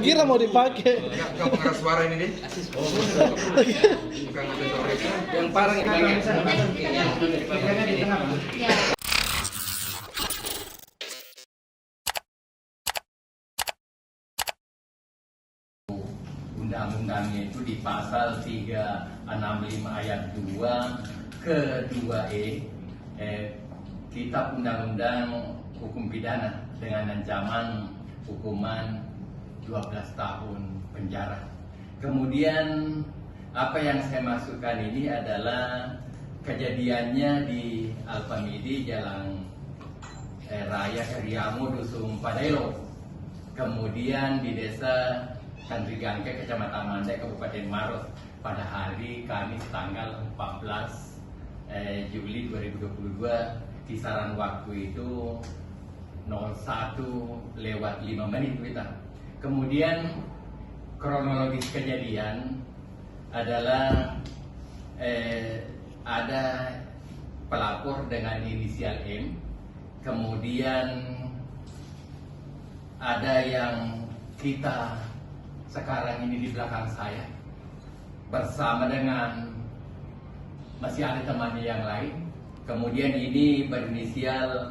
Kukira mau dipakai. Enggak pengeras suara ini deh. Bukan sensor itu. Yang parang ini banyak. Di tengah, Bang. Undang-undangnya itu di pasal 365 ayat 2 ke 2E Kitab Undang-Undang Hukum Pidana dengan ancaman hukuman 12 tahun penjara. Kemudian apa yang saya masukkan ini adalah kejadiannya di Alpamidi, Jalan Raya Keriamo, Dusun Padailo. Kemudian di desa Kandrigangke, Kecamatan Mandai, Kabupaten Maros pada hari Kamis tanggal 14 Juli 2022, kisaran waktu itu 01:05 kita. Kemudian kronologis kejadian adalah ada pelapor dengan inisial M, kemudian ada yang kita sekarang ini di belakang saya bersama dengan masih ada temannya yang lain. Kemudian ini berinisial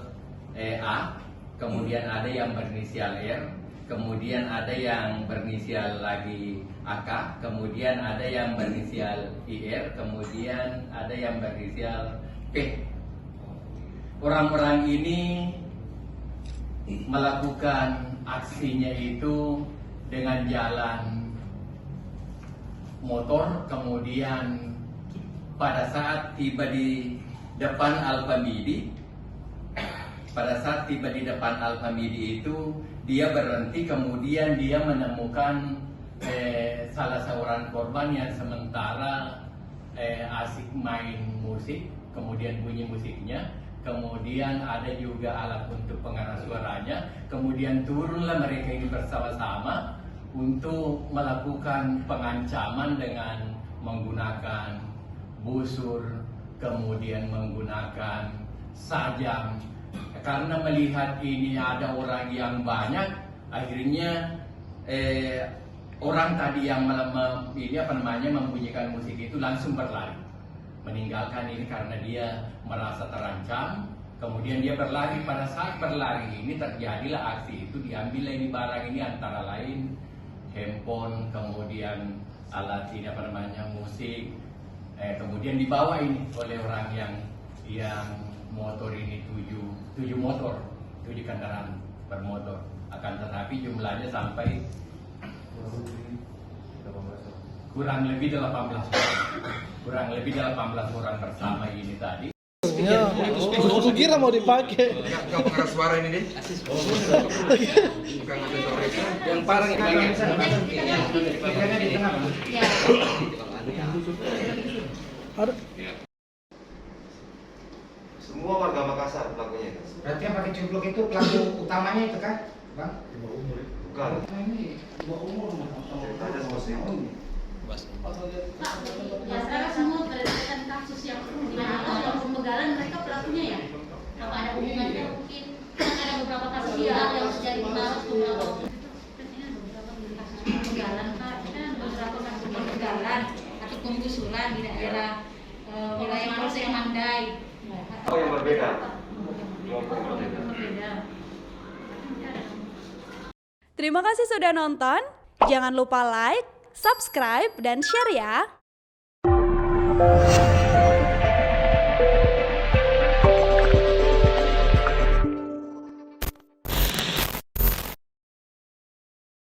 A, kemudian ada yang berinisial R, kemudian ada yang berinisial lagi AK, kemudian ada yang berinisial IR, kemudian ada yang berinisial P. Orang-orang ini melakukan aksinya itu dengan jalan motor, kemudian pada saat tiba di depan Alpamidi, itu dia berhenti, kemudian dia menemukan salah seorang korban yang sementara asik main musik, kemudian bunyi musiknya, kemudian ada juga alat untuk pengeras suaranya, kemudian turunlah mereka ini bersama-sama untuk melakukan pengancaman dengan menggunakan busur, kemudian menggunakan sajam. Karena melihat ini ada orang yang banyak, akhirnya orang tadi yang membunyikan musik itu langsung berlari, meninggalkan ini karena dia merasa terancam. Kemudian dia berlari. Pada saat berlari ini terjadilah aksi itu, diambil ini barang ini antara lain handphone, kemudian alat ini musik, kemudian dibawa ini oleh orang yang motor ini tujuh kendaraan bermotor. Akan tetapi jumlahnya sampai kurang lebih 18 orang bersama ini tadi. Ya, kukira mau dipakai. Enggak pengeras suara ini deh. Bukan sensor itu. Yang parang ini banyak. Di tengah, Bang. Ada. Semua warga Makassar pelakunya itu. Berarti yang pakai cupluk itu pelaku utamanya itu kan, Bang? Bukan. Ini dua umur, Ceritanya seperti itu. Pak, berdasarkan semua berdasarkan kasus yang yang pembegalan mereka pelakunya ya? Apa ada hubungannya mungkin? Kan ada beberapa kasus yang sudah ditaruh beberapa. Kan ini ada beberapa kasus pembegalan, Pak. Kan ada beberapa kasus pembegalan atau penggusuran di daerah wilayah Polsek Mandai. Oh, yang berbeda. Terima kasih sudah nonton. Jangan lupa like, subscribe, dan share ya.